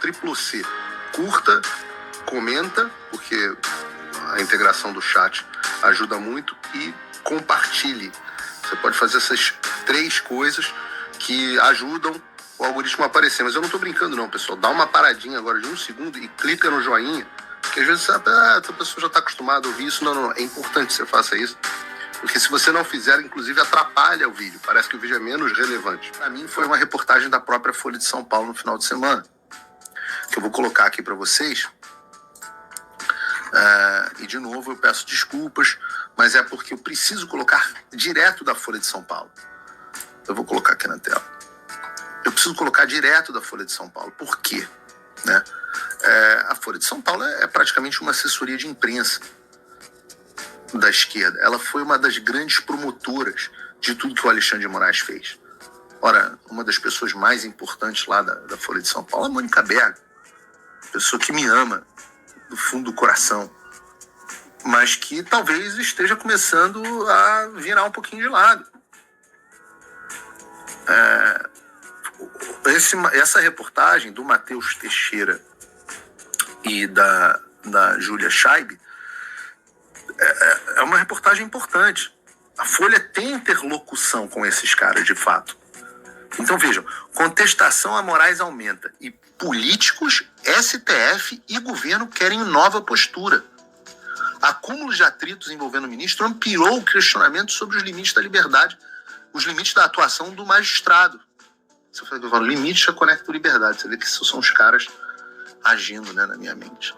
triplo C. Curta, comenta, porque a integração do chat ajuda muito, e compartilhe. Você pode fazer essas 3 coisas que ajudam o algoritmo a aparecer. Mas eu não tô brincando não, pessoal. Dá uma paradinha agora de 1 segundo e clica no joinha, porque às vezes a pessoa já está acostumada a ouvir isso. Não. É importante que você faça isso, porque se você não fizer, inclusive atrapalha o vídeo. Parece que o vídeo é menos relevante. Para mim foi uma reportagem da própria Folha de São Paulo no final de semana, que eu vou colocar aqui para vocês. E de novo eu peço desculpas, mas é porque eu preciso colocar direto da Folha de São Paulo. Eu vou colocar aqui na tela. Eu preciso colocar direto da Folha de São Paulo. Por quê? Né? A Folha de São Paulo é praticamente uma assessoria de imprensa da esquerda. Ela foi uma das grandes promotoras de tudo que o Alexandre de Moraes fez. Ora, uma das pessoas mais importantes lá da Folha de São Paulo é a Mônica Berger, pessoa que me ama do fundo do coração, mas que talvez esteja começando a virar um pouquinho de lado. Essa reportagem do Matheus Teixeira e da Júlia Scheib é uma reportagem importante. A Folha tem interlocução com esses caras, de fato. Então vejam, contestação a Moraes aumenta e políticos, STF e governo querem nova postura. Acúmulo de atritos envolvendo o ministro ampliou o questionamento sobre os limites da liberdade, os limites da atuação do magistrado. Você fala, limite a conecta liberdade. Você vê que isso são os caras agindo, né, na minha mente.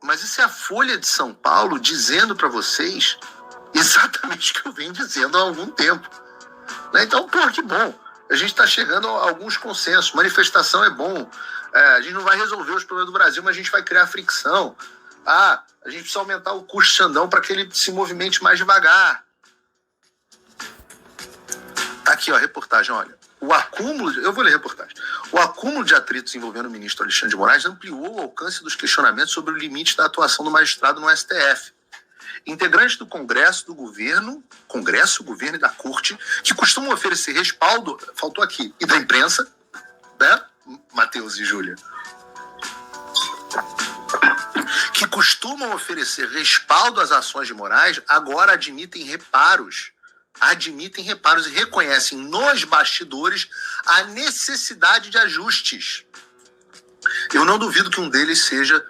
Mas isso é a Folha de São Paulo dizendo para vocês exatamente o que eu venho dizendo há algum tempo. Né? Então, pô, que bom. A gente está chegando a alguns consensos. Manifestação é bom. A gente não vai resolver os problemas do Brasil, mas a gente vai criar fricção. A gente precisa aumentar o custo do Xandão para que ele se movimente mais devagar. Tá aqui, ó, a reportagem, olha. Eu vou ler a reportagem. O acúmulo de atritos envolvendo o ministro Alexandre de Moraes ampliou o alcance dos questionamentos sobre o limite da atuação do magistrado no STF. Integrantes do Congresso, do governo, governo e da Corte, que costumam oferecer respaldo, faltou aqui, e da imprensa, né, Matheus e Júlia, que costumam oferecer respaldo às ações de Moraes, agora admitem reparos e reconhecem nos bastidores a necessidade de ajustes. Eu não duvido que um deles seja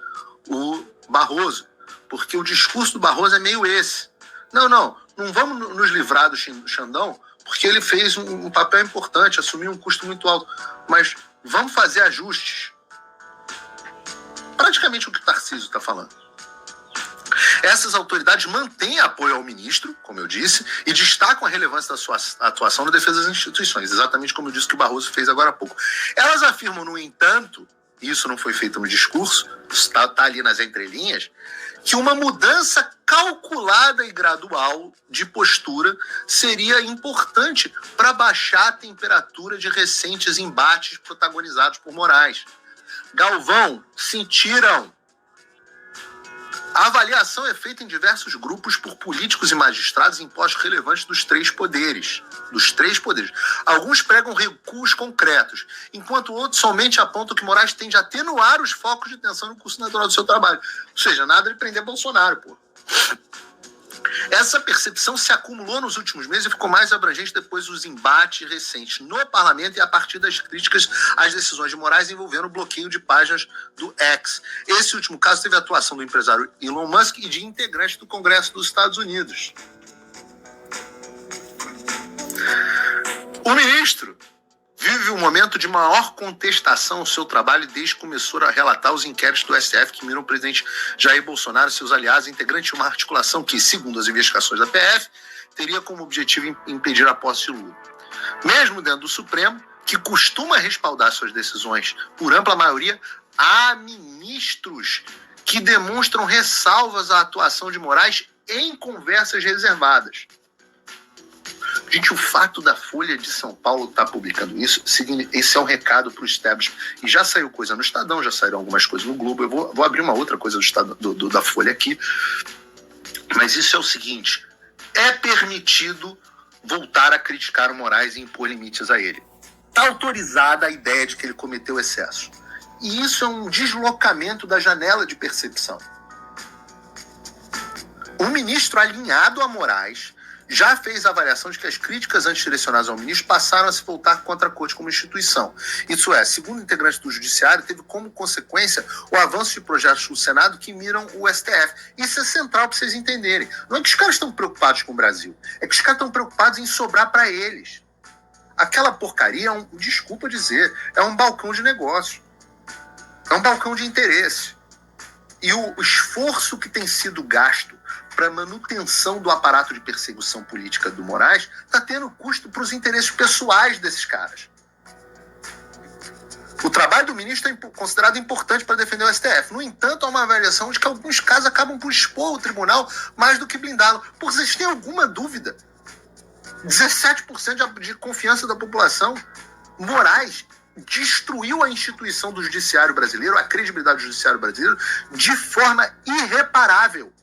o Barroso, porque o discurso do Barroso é meio esse. Não vamos nos livrar do Xandão, porque ele fez um papel importante, assumiu um custo muito alto, mas vamos fazer ajustes. Praticamente o que o Tarcísio está falando. Essas autoridades mantêm apoio ao ministro, como eu disse, e destacam a relevância da sua atuação na defesa das instituições, exatamente como eu disse que o Barroso fez agora há pouco. Elas afirmam, no entanto, e isso não foi feito no discurso, está ali nas entrelinhas, que uma mudança calculada e gradual de postura seria importante para baixar a temperatura de recentes embates protagonizados por Moraes. Galvão, sentiram. A avaliação é feita em diversos grupos por políticos e magistrados em postos relevantes dos três poderes. Alguns pregam recuos concretos, enquanto outros somente apontam que Moraes tende a atenuar os focos de tensão no curso natural do seu trabalho. Ou seja, nada de prender Bolsonaro, pô. Essa percepção se acumulou nos últimos meses e ficou mais abrangente depois dos embates recentes no parlamento e a partir das críticas às decisões de Moraes envolvendo o bloqueio de páginas do X. Esse último caso teve a atuação do empresário Elon Musk e de integrantes do Congresso dos Estados Unidos. O ministro vive um momento de maior contestação ao seu trabalho desde que começou a relatar os inquéritos do STF que miram o presidente Jair Bolsonaro e seus aliados, integrante de uma articulação que, segundo as investigações da PF, teria como objetivo impedir a posse de Lula. Mesmo dentro do Supremo, que costuma respaldar suas decisões por ampla maioria, há ministros que demonstram ressalvas à atuação de Moraes em conversas reservadas. Gente, o fato da Folha de São Paulo estar publicando isso, esse é um recado para o establishment. E já saiu coisa no Estadão, já saíram algumas coisas no Globo. Eu vou abrir uma outra coisa da Folha aqui. Mas isso é o seguinte: é permitido voltar a criticar o Moraes e impor limites a ele. Está autorizada a ideia de que ele cometeu excesso. E isso é um deslocamento da janela de percepção. O ministro alinhado a Moraes já fez a avaliação de que as críticas antidirecionadas ao ministro passaram a se voltar contra a corte como instituição. Isso é, segundo integrantes do judiciário, teve como consequência o avanço de projetos do Senado que miram o STF. Isso é central para vocês entenderem. Não é que os caras estão preocupados com o Brasil, é que os caras estão preocupados em sobrar para eles. Aquela porcaria desculpa dizer, é um balcão de negócio. É um balcão de interesse. E o esforço que tem sido gasto para a manutenção do aparato de perseguição política do Moraes está tendo custo para os interesses pessoais desses caras. O trabalho do ministro é considerado importante para defender o STF. No entanto, há uma avaliação de que alguns casos acabam por expor o tribunal mais do que blindá-lo. Por vocês têm alguma dúvida? 17% de confiança da população. Moraes destruiu a instituição do judiciário brasileiro, a credibilidade do judiciário brasileiro, de forma irreparável.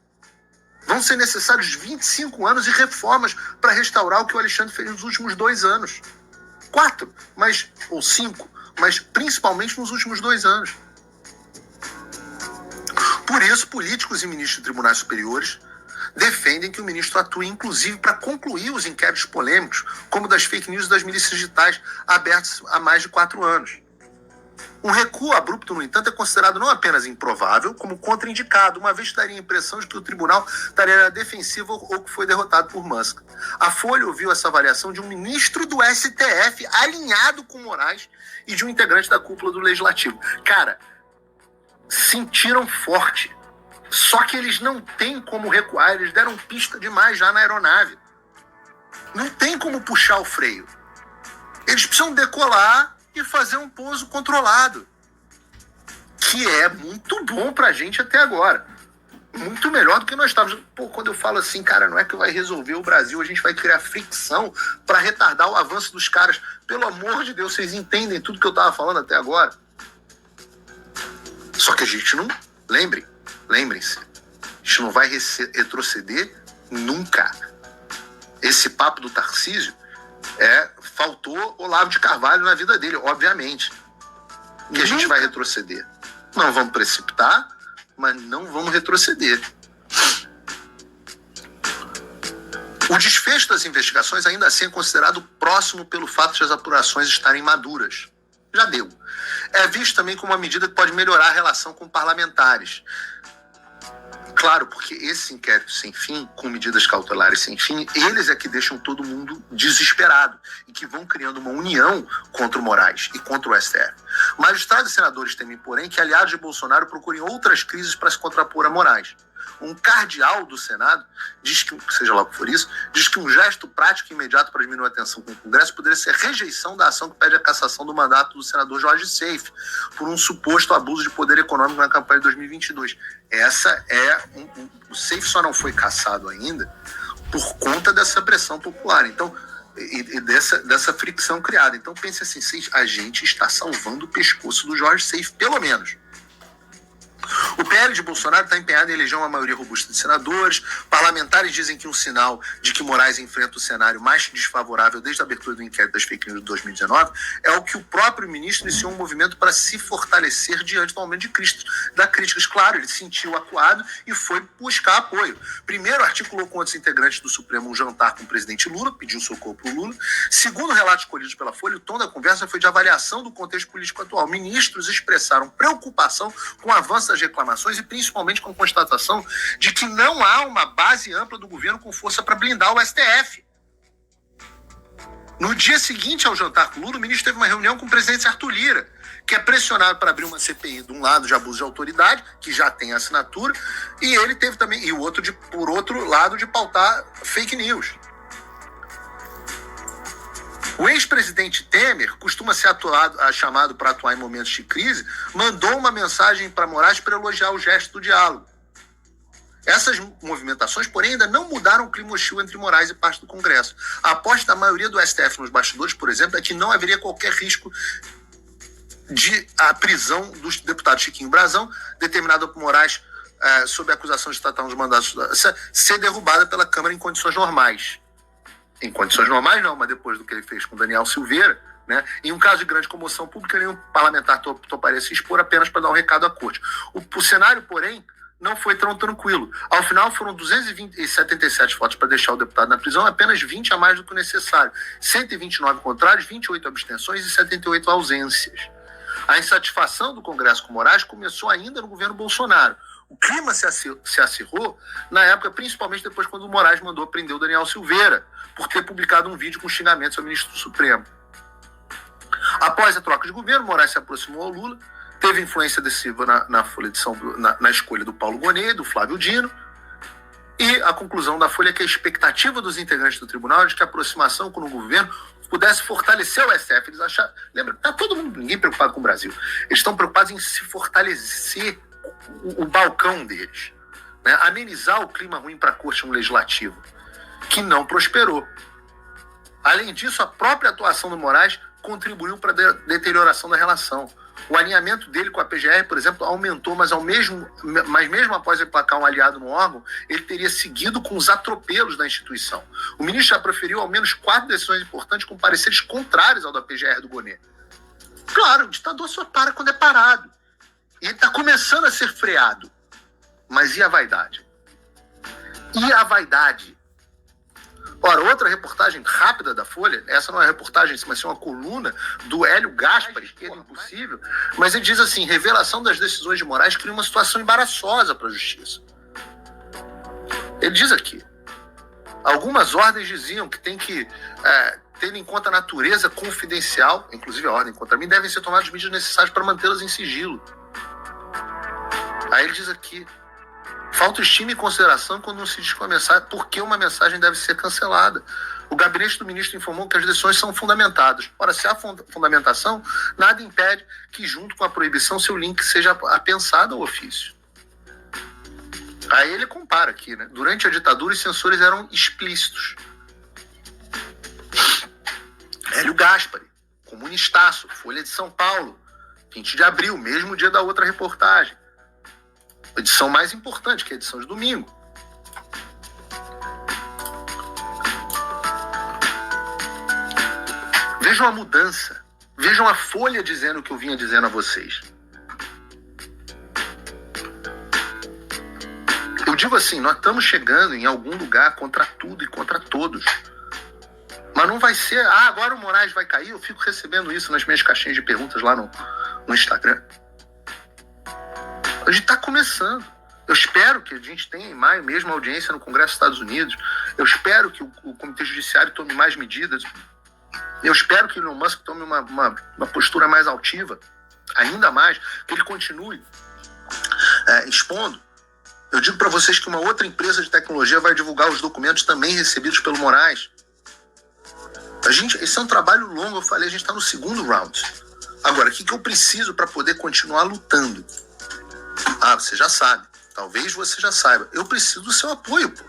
Vão ser necessários 25 anos e reformas para restaurar o que o Alexandre fez nos últimos 2 anos. 4, ou 5, mas principalmente nos últimos 2 anos. Por isso, políticos e ministros de tribunais superiores defendem que o ministro atue, inclusive, para concluir os inquéritos polêmicos, como das fake news e das milícias digitais, abertos há mais de 4 anos. Um recuo abrupto, no entanto, é considerado não apenas improvável, como contraindicado, uma vez que daria a impressão de que o tribunal estaria na defensiva ou que foi derrotado por Musk. A Folha ouviu essa avaliação de um ministro do STF alinhado com Moraes e de um integrante da cúpula do Legislativo. Cara, sentiram forte. Só que eles não têm como recuar, eles deram pista demais já na aeronave. Não tem como puxar o freio. Eles precisam decolar e fazer um pouso controlado, que é muito bom pra gente até agora. Muito melhor do que nós estávamos. Quando eu falo assim, cara, não é que vai resolver o Brasil, a gente vai criar fricção para retardar o avanço dos caras. Pelo amor de Deus, vocês entendem tudo que eu estava falando até agora. Só que a gente não... Lembrem-se, a gente não vai retroceder nunca. Esse papo do Tarcísio faltou Olavo de Carvalho na vida dele, obviamente. Que a gente vai retroceder. Não vamos precipitar, mas não vamos retroceder. O desfecho das investigações ainda assim é considerado próximo pelo fato de as apurações estarem maduras. Já deu. É visto também como uma medida que pode melhorar a relação com parlamentares. Claro, porque esse inquérito sem fim, com medidas cautelares sem fim, eles é que deixam todo mundo desesperado e que vão criando uma união contra o Moraes e contra o STF. Magistrados e senadores temem, porém, que aliados de Bolsonaro procurem outras crises para se contrapor a Moraes. Um cardeal do Senado diz que, seja lá o que for isso, diz que um gesto prático e imediato para diminuir a tensão com o Congresso poderia ser a rejeição da ação que pede a cassação do mandato do senador Jorge Seife por um suposto abuso de poder econômico na campanha de 2022. O Seife só não foi cassado ainda por conta dessa pressão popular. Então, e dessa fricção criada. Então pense assim, a gente está salvando o pescoço do Jorge Seife, pelo menos. O PL de Bolsonaro está empenhado em eleger uma maioria robusta de senadores. Parlamentares dizem que um sinal de que Moraes enfrenta o cenário mais desfavorável desde a abertura do inquérito das fake news de 2019 é o que o próprio ministro iniciou um movimento para se fortalecer diante do aumento da críticas. Claro, ele se sentiu acuado e foi buscar apoio. Primeiro, articulou contra os integrantes do Supremo um jantar com o presidente Lula, pediu socorro para o Lula. Segundo relatos colhidos pela Folha, o tom da conversa foi de avaliação do contexto político atual. Ministros expressaram preocupação com o avanço das reclamações e principalmente com a constatação de que não há uma base ampla do governo com força para blindar o STF. No dia seguinte ao jantar com Lula, o ministro teve uma reunião com o presidente Arthur Lira, que é pressionado para abrir uma CPI de um lado de abuso de autoridade, que já tem assinatura, e ele teve também, e o outro por outro lado, de pautar fake news. O ex-presidente Temer costuma ser chamado para atuar em momentos de crise, mandou uma mensagem para Moraes para elogiar o gesto do diálogo. Essas movimentações, porém, ainda não mudaram o clima hostil entre Moraes e parte do Congresso. A aposta da maioria do STF nos bastidores, por exemplo, é que não haveria qualquer risco de a prisão do deputado Chiquinho Brazão, determinada por Moraes sob a acusação de tratar uns mandatos, ser derrubada pela Câmara em condições normais. Em condições normais não, mas depois do que ele fez com Daniel Silveira, né? Em um caso de grande comoção pública, nenhum parlamentar toparia se expor apenas para dar um recado à corte. O cenário, porém, não foi tão tranquilo. Ao final, foram 277 votos para deixar o deputado na prisão, apenas 20 a mais do que o necessário. 129 contrários, 28 abstenções e 78 ausências. A insatisfação do Congresso com Moraes começou ainda no governo Bolsonaro. O clima se acirrou na época, principalmente depois quando o Moraes mandou prender o Daniel Silveira por ter publicado um vídeo com xingamentos ao ministro do Supremo. Após a troca de governo, Moraes se aproximou ao Lula, teve influência decisiva na escolha do Paulo Gonet, do Flávio Dino, e a conclusão da Folha é que a expectativa dos integrantes do tribunal é de que a aproximação com o governo pudesse fortalecer o STF. Eles acharam, lembra, tá todo mundo, ninguém preocupado com o Brasil. Eles estão preocupados em se fortalecer o balcão deles, né? Amenizar o clima ruim para a Corte no Legislativo, que não prosperou. Além disso, a própria atuação do Moraes contribuiu para a deterioração da relação. O alinhamento dele com a PGR, por exemplo, aumentou, mas mesmo após emplacar um aliado no órgão, ele teria seguido com os atropelos da instituição. O ministro já proferiu ao menos 4 decisões importantes com pareceres contrários ao da PGR do Gonet. Claro, o ditador só para quando é parado. E ele está começando a ser freado. Mas e a vaidade? E a vaidade? Ora, outra reportagem rápida da Folha, essa não é reportagem, mas é uma coluna do Hélio Gaspari, Esquerda Impossível, mas ele diz assim: revelação das decisões de Moraes cria uma situação embaraçosa para a justiça. Ele diz aqui: algumas ordens diziam que tem que, tendo em conta a natureza confidencial, inclusive a ordem contra mim, devem ser tomadas medidas necessárias para mantê-las em sigilo. Aí ele diz aqui: falta estima e consideração quando não se diz por que uma mensagem deve ser cancelada. O gabinete do ministro informou que as decisões são fundamentadas. Ora, se há fundamentação, nada impede que, junto com a proibição, seu link seja apensado ao ofício. Aí ele compara aqui, né? Durante a ditadura, os censores eram explícitos. Hélio Gaspari, comunistaço, Folha de São Paulo, 20 de abril, mesmo dia da outra reportagem. Edição mais importante, que é a edição de domingo. Vejam a mudança. Vejam a Folha dizendo o que eu vinha dizendo a vocês. Eu digo assim, nós estamos chegando em algum lugar contra tudo e contra todos. Mas não vai ser, agora o Moraes vai cair. Eu fico recebendo isso nas minhas caixinhas de perguntas lá no Instagram. A gente está começando. Eu espero que a gente tenha em maio mesmo audiência no Congresso dos Estados Unidos. Eu espero que o Comitê Judiciário tome mais medidas. Eu espero que o Elon Musk tome uma postura mais altiva, ainda mais, que ele continue expondo. Eu digo para vocês que uma outra empresa de tecnologia vai divulgar os documentos também recebidos pelo Moraes. Esse é um trabalho longo, eu falei, a gente está no segundo round. Agora, o que eu preciso para poder continuar lutando? Você já sabe. Talvez você já saiba. Eu preciso do seu apoio, pô.